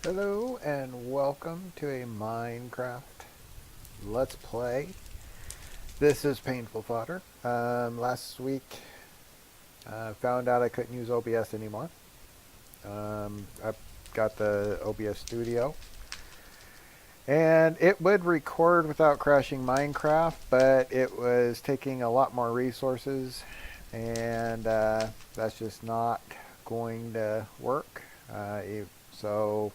Hello and welcome to a Minecraft Let's Play. This is Painful Fodder. Last week I found out I couldn't use OBS anymore. I got the OBS Studio and it would record without crashing Minecraft, but it was taking a lot more resources and that's just not going to work. So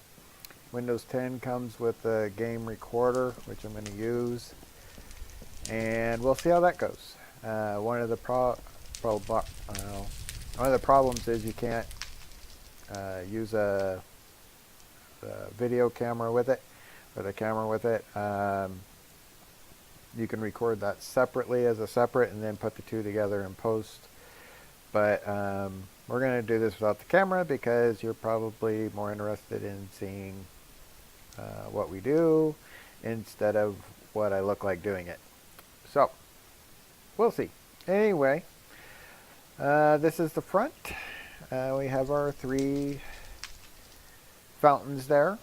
Windows 10 comes with a game recorder, which I'm going to use, and we'll see how that goes. One of the problems is you can't use a video camera with it, or the camera with it. You can record that separately as a separate, and then put the two together in post. But we're going to do this without the camera because you're probably more interested in seeing what we do instead of what I look like doing it. So, we'll see. Anyway, this is the front. We have our 3 fountains there.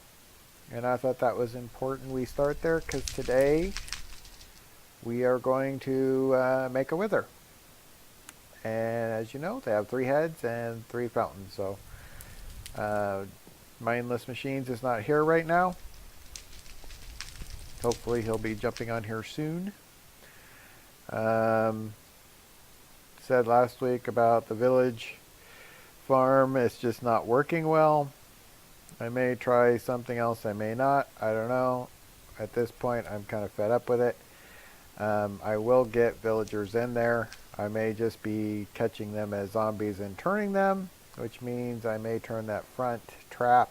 And I thought that was important we start there because today we are going to make a wither. And as you know, they have 3 heads and 3 fountains. So, Mindless Machines is not here right now. Hopefully he'll be jumping on here soon. Said last week about the village farm. It's just not working well. I may try something else. I may not. I don't know. At this point, I'm kind of fed up with it. I will get villagers in there. I may just be catching them as zombies and turning them, which means I may turn that front trap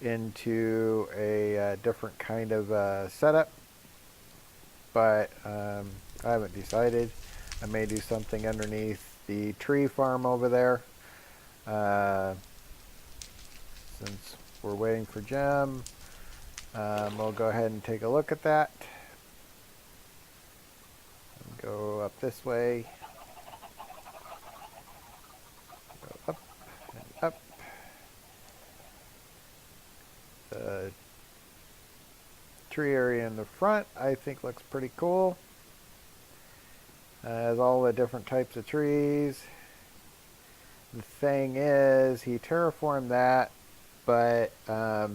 into a different kind of setup. But I haven't decided. I may do something underneath the tree farm over there. Since we're waiting for Gem, we'll go ahead and take a look at that. Go up this way. Go up and up. The tree area in the front I think looks pretty cool. Has all the different types of trees. The thing is, he terraformed that, but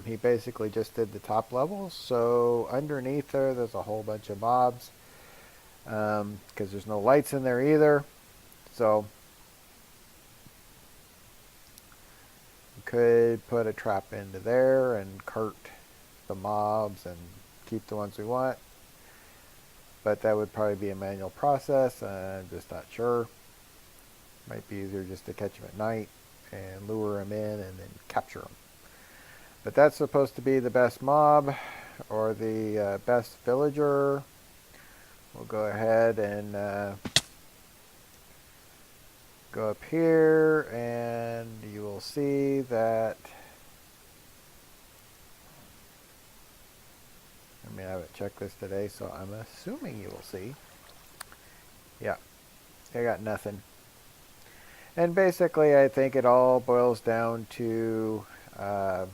he basically just did the top levels. So underneath there's a whole bunch of mobs because there's no lights in there either. So you could put a trap into there and cart the mobs and keep the ones we want. But that would probably be a manual process. I'm just not sure. Might be easier just to catch them at night and lure them in and then capture them. But that's supposed to be the best mob or the best villager. We'll go ahead and go up here and you will see that I haven't checked this today, so I'm assuming you will see. Yeah, I got nothing. And basically, I think it all boils down to the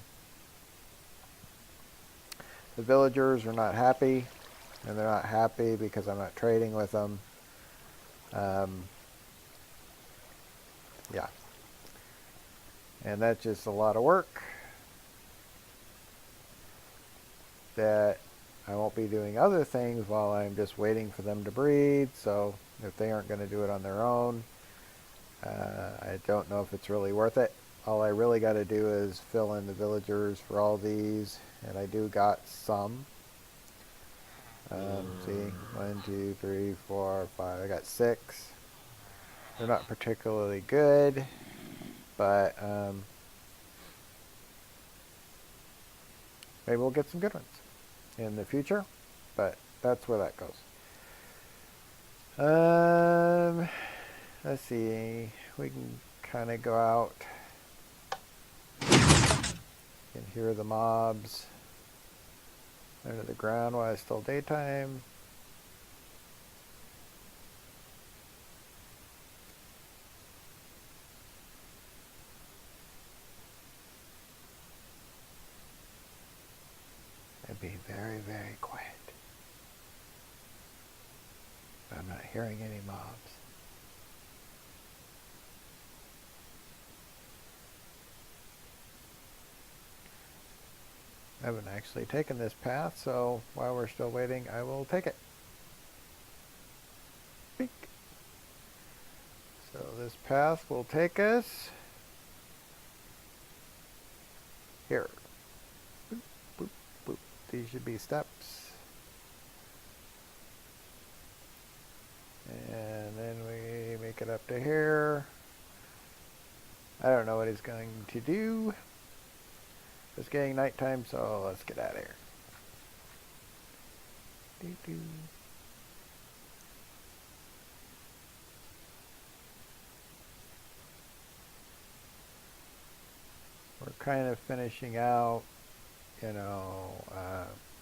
villagers are not happy, and they're not happy because I'm not trading with them. Yeah. And that's just a lot of work that I won't be doing other things while I'm just waiting for them to breed. So if they aren't going to do it on their own, I don't know if it's really worth it. All I really got to do is fill in the villagers for all these, and I do got some. See, 1, 2, 3, 4, 5. I got 6. They're not particularly good, but maybe we'll get some good ones in the future. But that's where that goes. Let's see. We can kind of go out. You can hear the mobs under the ground while it's still daytime. be very, very quiet. But I'm not hearing any mobs. I haven't actually taken this path, so while we're still waiting, I will take it. Beak. So this path will take us here. Boop, boop, boop. These should be steps. And then we make it up to here. I don't know what he's going to do. It's getting nighttime, so let's get out of here. Doo-doo. We're kind of finishing out,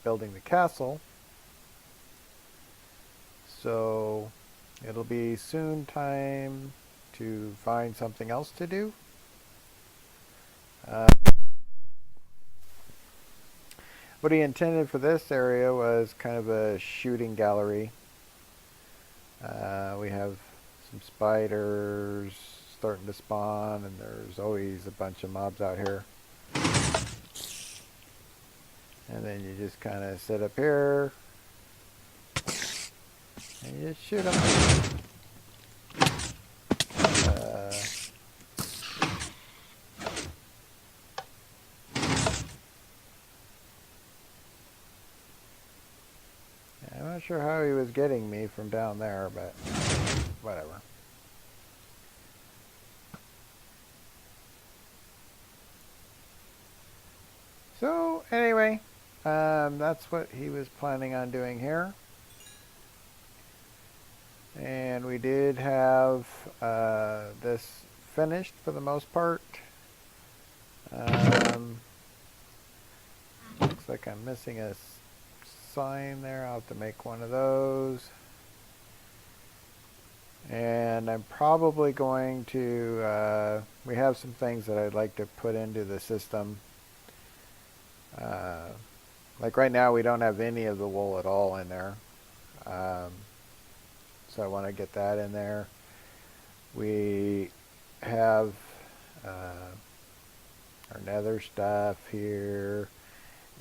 building the castle. So it'll be soon time to find something else to do. What he intended for this area was kind of a shooting gallery. We have some spiders starting to spawn, and there's always a bunch of mobs out here. And then you just kind of sit up here and you just shoot them. I'm not sure how he was getting me from down there, but whatever. So anyway, that's what he was planning on doing here. And we did have this finished for the most part. Looks like I'm missing a sign there. I'll have to make one of those. And I'm probably going to, we have some things that I'd like to put into the system. Like right now we don't have any of the wool at all in there. So I want to get that in there. We have our nether stuff here.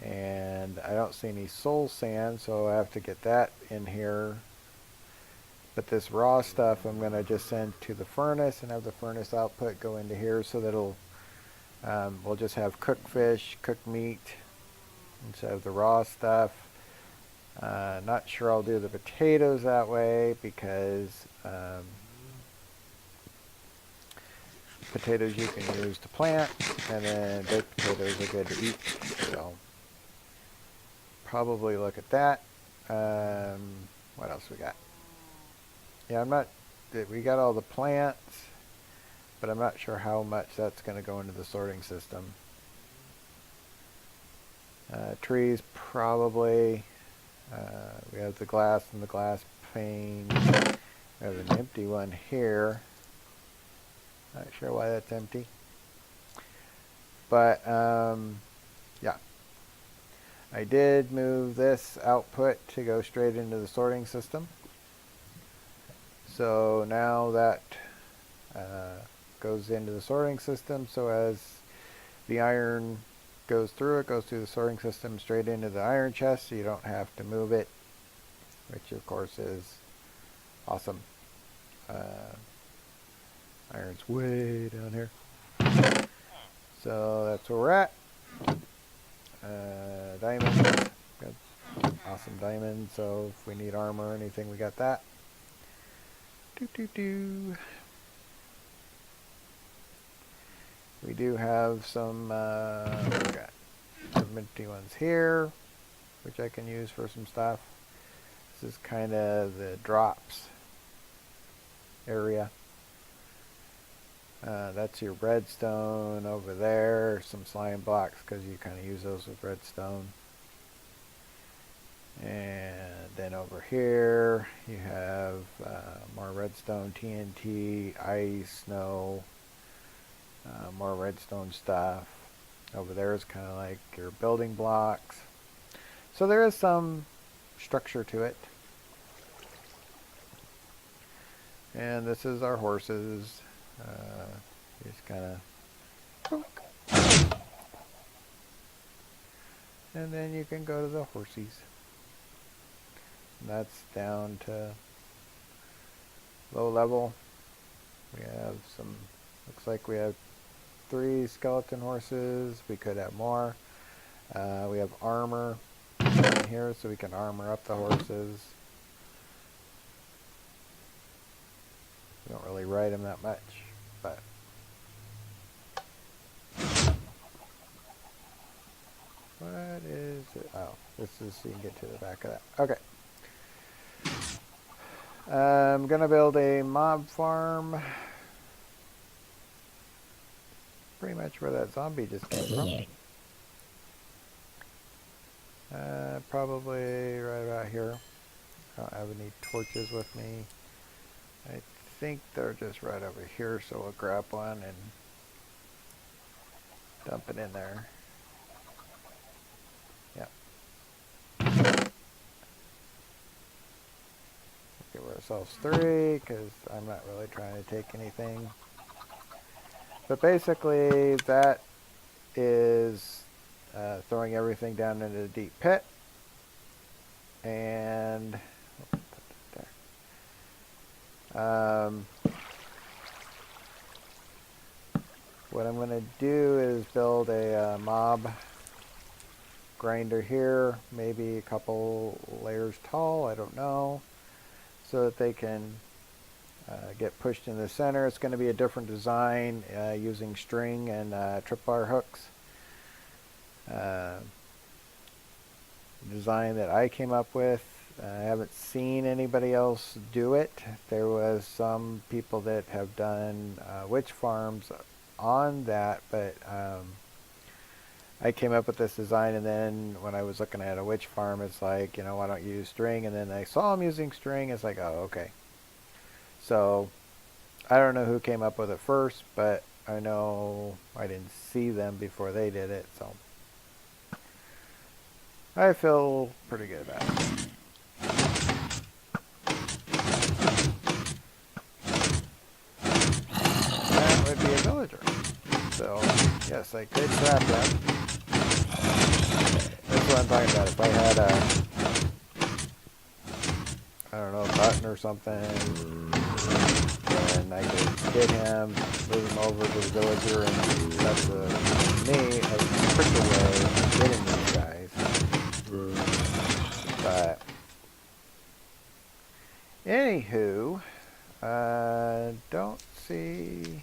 And I don't see any soul sand, so I have to get that in here. But this raw stuff I'm going to just send to the furnace and have the furnace output go into here, so that it'll we'll just have cooked fish, cooked meat instead of the raw stuff. Not sure I'll do the potatoes that way because potatoes you can use to plant, and then baked potatoes are good to eat. So probably look at that. What else we got? Yeah, we got all the plants, but I'm not sure how much that's going to go into the sorting system. Trees, probably. We have the glass and the glass pane. We have an empty one here. Not sure why that's empty. But, yeah. I did move this output to go straight into the sorting system. So now that goes into the sorting system, so as the iron goes through, it goes through the sorting system straight into the iron chest, so you don't have to move it, which of course is awesome. Iron's way down here. So that's where we're at. Diamonds. Got awesome diamonds, so if we need armor or anything, we got that. We do have some got some empty ones here, which I can use for some stuff. This is kind of the drops area. That's your redstone over there. Some slime blocks, because you kind of use those with redstone. And then over here you have more redstone, TNT, ice, snow, more redstone stuff. Over there is kind of like your building blocks. So there is some structure to it. And this is our horses. Just kind of... And then you can go to the horsies. And that's down to low level. We have some, looks like we have 3 skeleton horses. We could have more. We have armor in here, so we can armor up the horses. We don't really ride them that much, but what is it? Oh, this is so you can get to the back of that. Okay. I'm gonna build a mob farm. Pretty much where that zombie just came from. Probably right about here. I don't have any torches with me. I think they're just right over here, so we'll grab one and dump it in there. Yep. Give ourselves 3, because I'm not really trying to take anything. But basically, that is throwing everything down into the deep pit. And what I'm going to do is build a mob grinder here, maybe a couple layers tall, I don't know, so that they can get pushed in the center. It's going to be a different design using string and tripwire hooks. Design that I came up with. I haven't seen anybody else do it. There was some people that have done witch farms on that, but I came up with this design, and then when I was looking at a witch farm, it's like, you know, why don't you use string? And then I saw them using string. It's like, oh, okay. So I don't know who came up with it first, but I know I didn't see them before they did it, so I feel pretty good about it. That would be a villager. So, yes, I could trap them. That's what I'm talking about. If I had I don't know, a button or something, and I could hit him, move him over to the villager, and that's me a quicker way of getting these guys. But anywho, don't see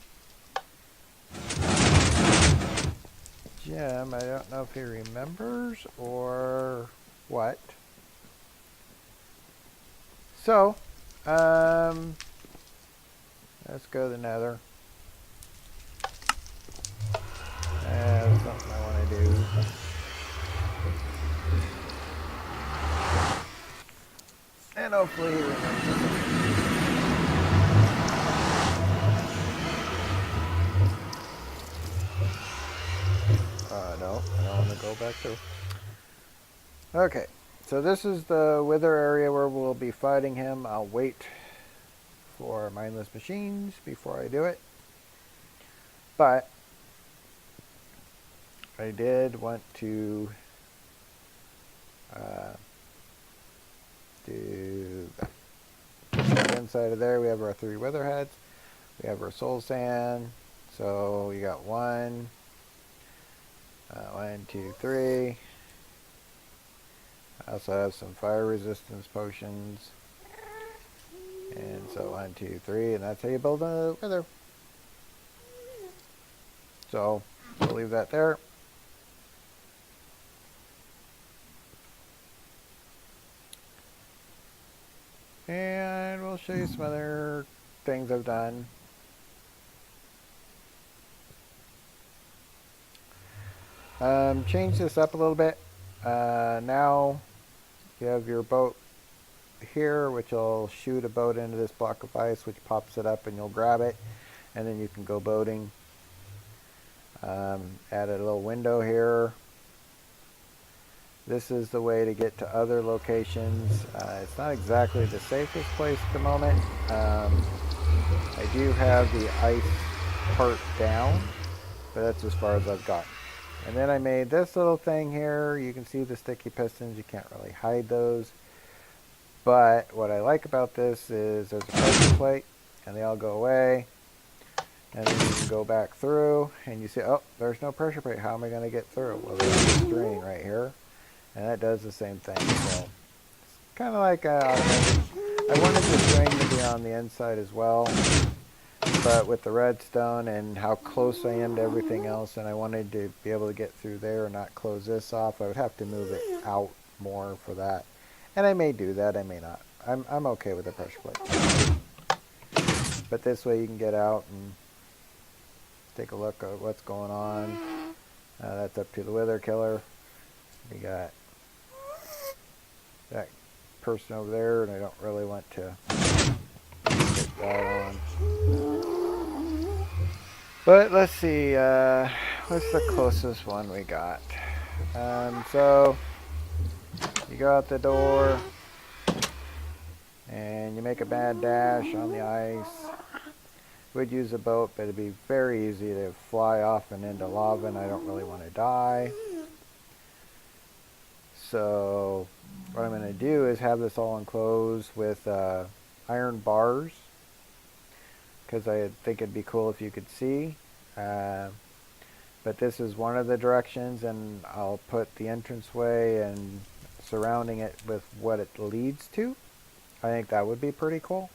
Jim. I don't know if he remembers or what. So, let's go to the nether. That's something I want to do. And hopefully he remembers. No, I don't want to go back through. Okay, so this is the wither area where we'll be fighting him. I'll wait for mindless machines before I do it. But I did want to do that. Inside of there we have our 3 wither heads. We have our soul sand. So we got 1, 2, 3. I also have some fire resistance potions. And so 1, 2, 3, and that's how you build a wither. So we'll leave that there. And we'll show you some other things I've done. Change this up a little bit. Now you have your boat here, which will shoot a boat into this block of ice, which pops it up and you'll grab it, and then you can go boating. Added a little window here. This is the way to get to other locations. It's not exactly the safest place at the moment. I do have the ice part down, but that's as far as I've gotten. And then I made this little thing here. You can see the sticky pistons. You can't really hide those. But what I like about this is there's a pressure plate, and they all go away. And then you can go back through, and you see, oh, there's no pressure plate. How am I going to get through? Well, there's a string right here, and that does the same thing. So it's kind of like automatic. I wanted the string to be on the inside as well, but with the redstone and how close I am to everything else, and I wanted to be able to get through there and not close this off, I would have to move it out more for that. And I may do that, I may not. I'm okay with the pressure plate. But this way you can get out and take a look at what's going on. That's up to the wither killer. We got that person over there, and I don't really want to put that on. But let's see, what's the closest one we got? So you go out the door, and you make a bad dash on the ice. Would use a boat, but it'd be very easy to fly off and into lava, and I don't really want to die. So what I'm going to do is have this all enclosed with iron bars, because I think it'd be cool if you could see. But this is one of the directions, and I'll put the entranceway and surrounding it with what it leads to. I think that would be pretty cool.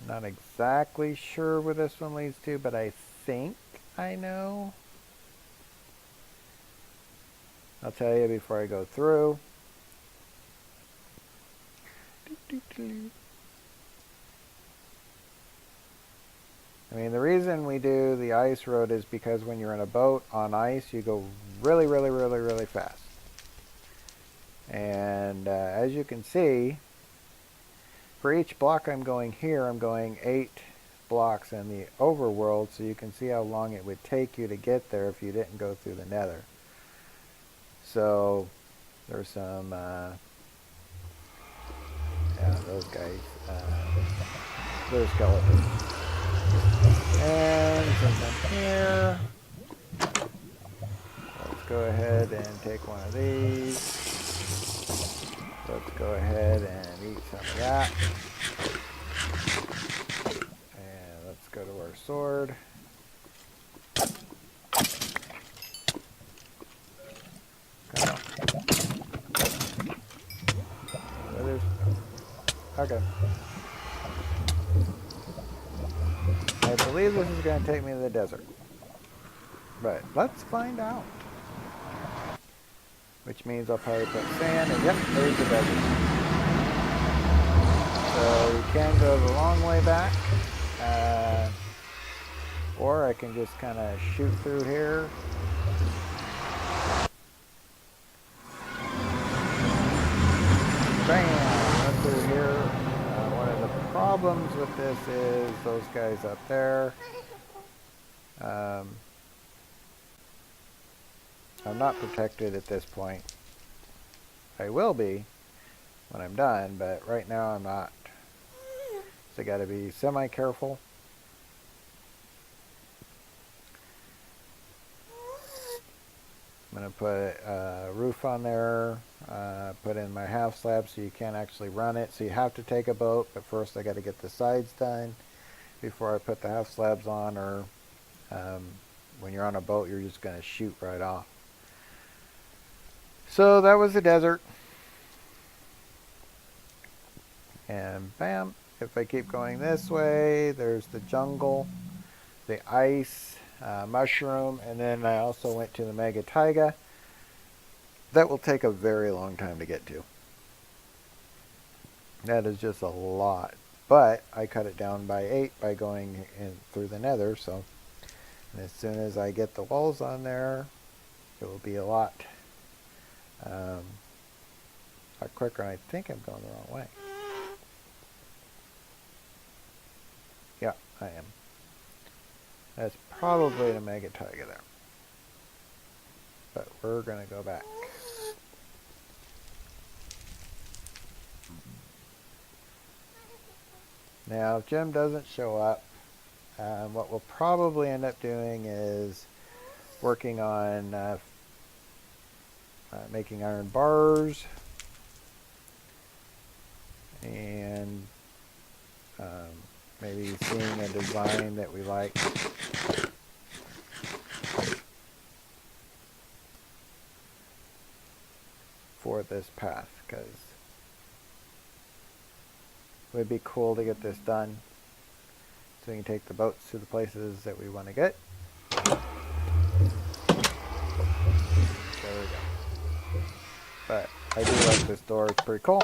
Not exactly sure where this one leads to, but I think I know. I'll tell you before I go through. I mean, the reason we do the ice road is because when you're in a boat on ice, you go really, really, really, really fast. And as you can see, for each block I'm going here, I'm going 8 blocks in the overworld, so you can see how long it would take you to get there if you didn't go through the nether. So there's some, yeah, those guys, they're skeletons. And since I'm here, let's go ahead and take one of these. Let's go ahead and eat some of that. And let's go to our sword. Okay. I believe this is going to take me to the desert. But let's find out. Which means I'll probably put sand, and yep, there's the desert. So you can go the long way back. Or I can just kind of shoot through here. Bam! Right through here. One of the problems with this is those guys up there. I'm not protected at this point. I will be when I'm done, but right now I'm not. So I got to be semi-careful. I'm going to put a roof on there, put in my half slab so you can't actually run it. So you have to take a boat, but first I got to get the sides done before I put the half slabs on, or when you're on a boat you're just going to shoot right off. So that was the desert. And bam, if I keep going this way, there's the jungle, the ice, mushroom, and then I also went to the mega taiga. That will take a very long time to get to. That is just a lot. But I cut it down by 8 by going in through the nether, so and as soon as I get the walls on there, it will be a lot quicker. I think I'm going the wrong way. Yeah, I am. That's probably the mega taiga there. But we're going to go back. Now, if Jim doesn't show up, what we'll probably end up doing is working on making iron bars and maybe seeing a design that we like. For this path, because it would be cool to get this done so we can take the boats to the places that we want to get. There we go. But I do like this door, it's pretty cool.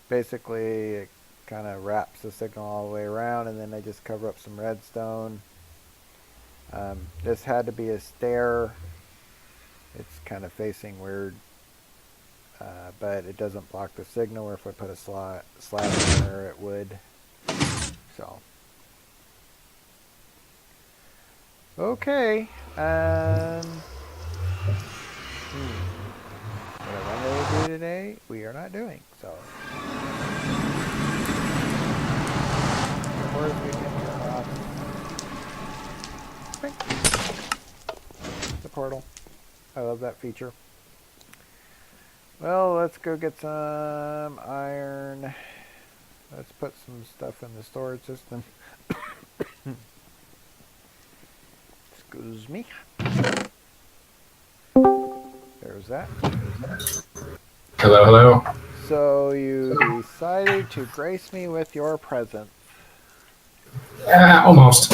Basically, it kind of wraps the signal all the way around, and then I just cover up some redstone. This had to be a stair. It's kind of facing weird. But it doesn't block the signal, or if I put a slab in there, it would. So, okay. What I wanted to do today, we are not doing. So, of course, we can turn off the portal. I love that feature. Well, let's go get some iron. Let's put some stuff in the storage system. Excuse me. There's that. Hello, hello. So you decided to grace me with your presence. Almost.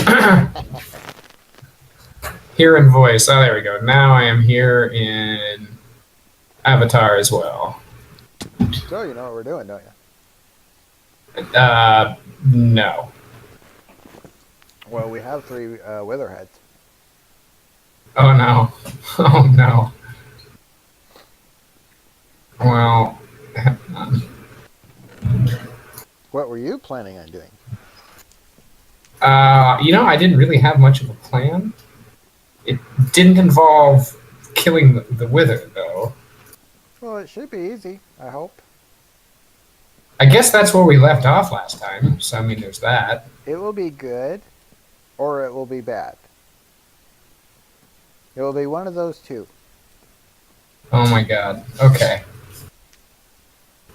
Here in voice. Oh, there we go. Now I am here in Avatar as well. So you know what we're doing, don't you? No. Well, we have 3 witherheads. Oh, no. Oh, no. Well, What were you planning on doing? I didn't really have much of a plan. It didn't involve killing the wither, though. Well, it should be easy, I hope. I guess that's where we left off last time, so I mean, there's that. It will be good, or it will be bad. It will be one of those two. Oh my god. Okay.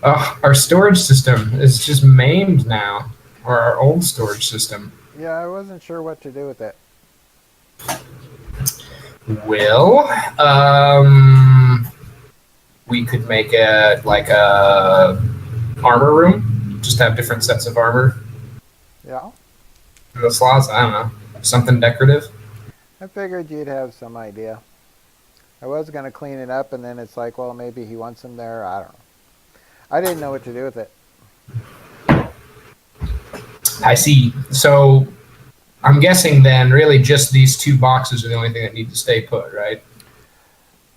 Our storage system is just maimed now. Or our old storage system. Yeah, I wasn't sure what to do with it. Well, we could make it like a armor room. Just have different sets of armor. Yeah. In the slots, I don't know. Something decorative. I figured you'd have some idea. I was going to clean it up, and then it's like, well, maybe he wants them there. I don't know. I didn't know what to do with it. I see. So I'm guessing then really just these 2 boxes are the only thing that need to stay put, right?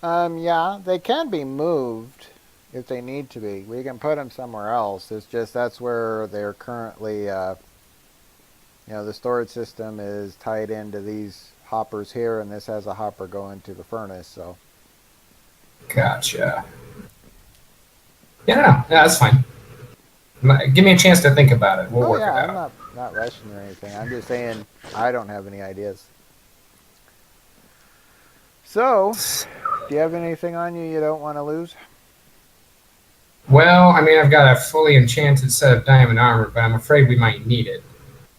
Yeah, they can be moved if they need to be. We can put them somewhere else. It's just that's where they're currently, the storage system is tied into these hoppers here, and this has a hopper going to the furnace, so. Gotcha. Yeah, that's fine. Give me a chance to think about it. We'll work it out. I'm not rushing or anything. I'm just saying I don't have any ideas. So, do you have anything on you don't want to lose? Well, I mean, I've got a fully enchanted set of diamond armor, but I'm afraid we might need it.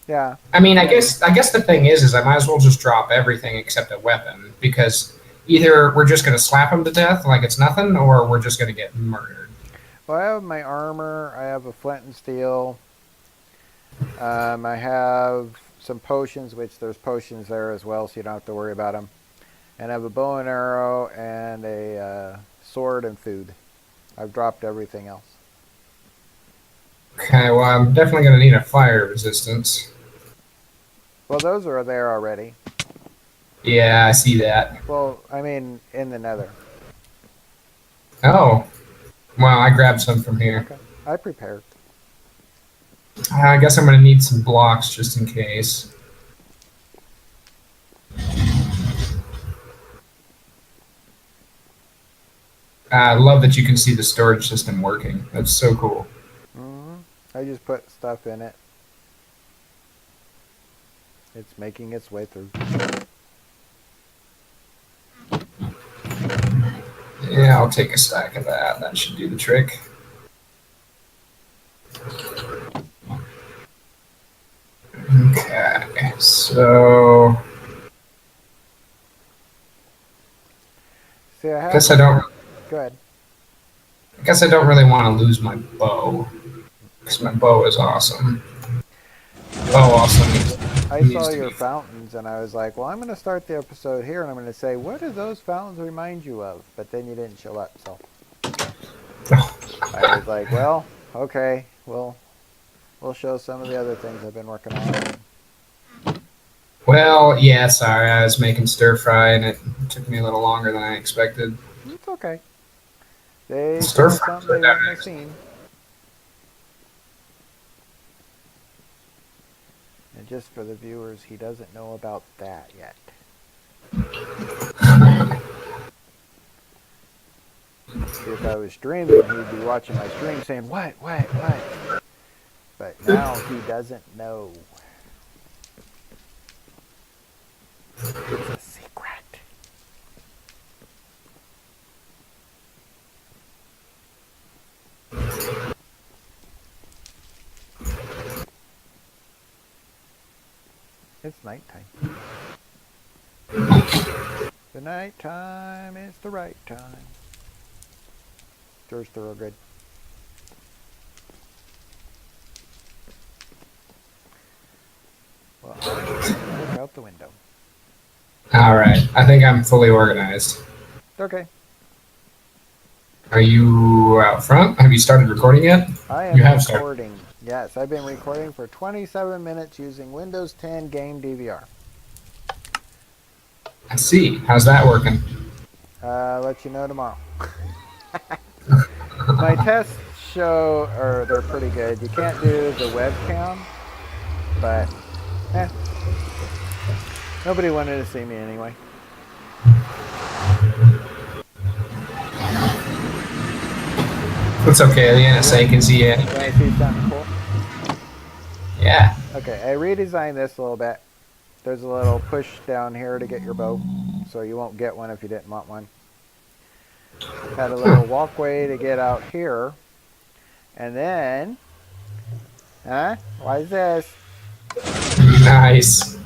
Yeah. I mean, I guess the thing is I might as well just drop everything except a weapon, because either we're just going to slap him to death like it's nothing, or we're just going to get murdered. Well, I have my armor. I have a flint and steel. I have some potions, which there's potions there as well, so you don't have to worry about them. And I have a bow and arrow and a sword and food. I've dropped everything else. Okay, well, I'm definitely going to need a fire resistance. Well, those are there already. Yeah, I see that. Well, I mean, in the nether. Oh. Well, I grabbed some from here. Okay. I prepared. I guess I'm going to need some blocks just in case. I love that you can see the storage system working. That's so cool. Hmm. I just put stuff in it. It's making its way through. Yeah, I'll take a stack of that. That should do the trick. Okay, so See, I have. guess I don't. Go ahead. I guess I don't really want to lose my bow because my bow is awesome. Bow awesome. I needs saw to your be- fountains and I was like, well, I'm going to start the episode here and I'm going to say, what do those fountains remind you of? But then you didn't show up, so I was like, well, okay, we'll show some of the other things I've been working on. Well, yeah, sorry, I was making stir fry and it took me a little longer than I expected. It's okay. They Stir saw fry. something they wouldn't have seen. And just for the viewers, he doesn't know about that yet. If I was streaming, he'd be watching my stream saying, what? But now he doesn't know. It's a secret. It's nighttime. The nighttime is the right time. George Thorogood. Well, I'll look out the window. All right, I think I'm fully organized. Okay. Are you out front? Have you started recording yet? I am You have started. recording. Yes, I've been recording for 27 minutes using Windows 10 Game DVR. I see. How's that working? Let you know tomorrow. My tests show, or they're pretty good. You can't do the webcam, but nobody wanted to see me anyway. It's okay. The NSA can see you. Want to see something cool? Yeah. Okay, I redesigned this a little bit. There's a little push down here to get your bow, so you won't get one if you didn't want one. Had a little walkway to get out here. And then, why is this? Nice. And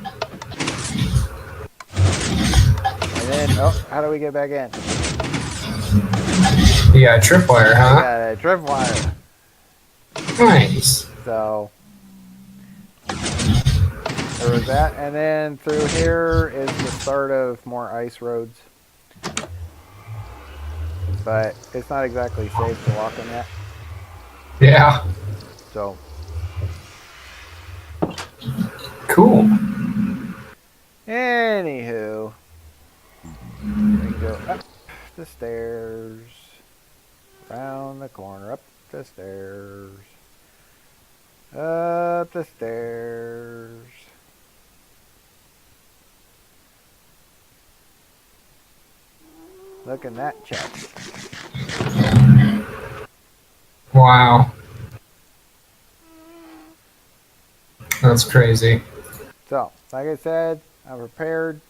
then, how do we get back in? You got a tripwire, I huh? got a tripwire. Nice. So, there was that. And then through here is the start of more ice roads. But it's not exactly safe to walk in yet. Yeah. So, Cool. anywho, we can go up the stairs, around the corner, up the stairs, up the stairs. Look in that chest. Wow. That's crazy. So, like I said, I'm prepared.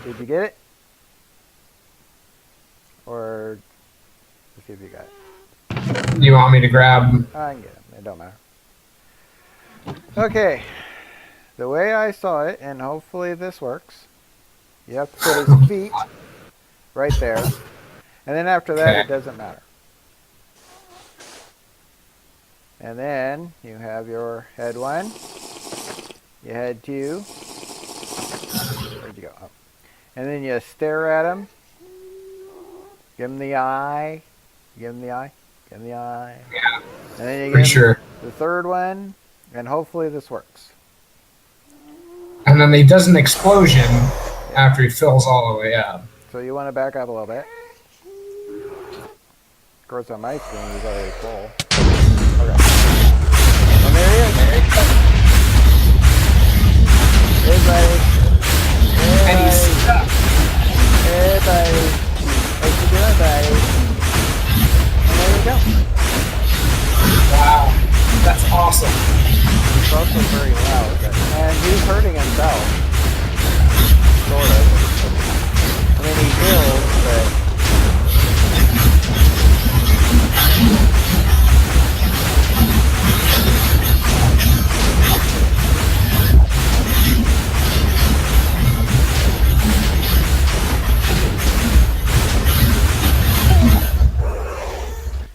Did you get it? Or let's see if you got it. You want me to grab? I can get it. It don't matter. Okay. The way I saw it, and hopefully this works, you have to put his feet right there. And then after that, Okay. it doesn't matter. And then you have your head one, your head two. Where'd you go? Oh. And then you stare at him. Give him the eye. Give him the eye. Give him the eye. Yeah. And then you give Pretty him sure. the third one, and hopefully this works. And then he does an explosion after he fills all the way up. So you want to back up a little bit. Of course, on my screen, he's already full. Okay. And there he is. Hey, buddy. And he's stuck. Hey, buddy. What you doing, buddy? also very loud. And he's hurting himself. Sort of. I mean, he heals, but...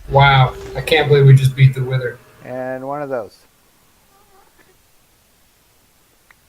Wow, I can't believe we just beat the Wither. And one of those.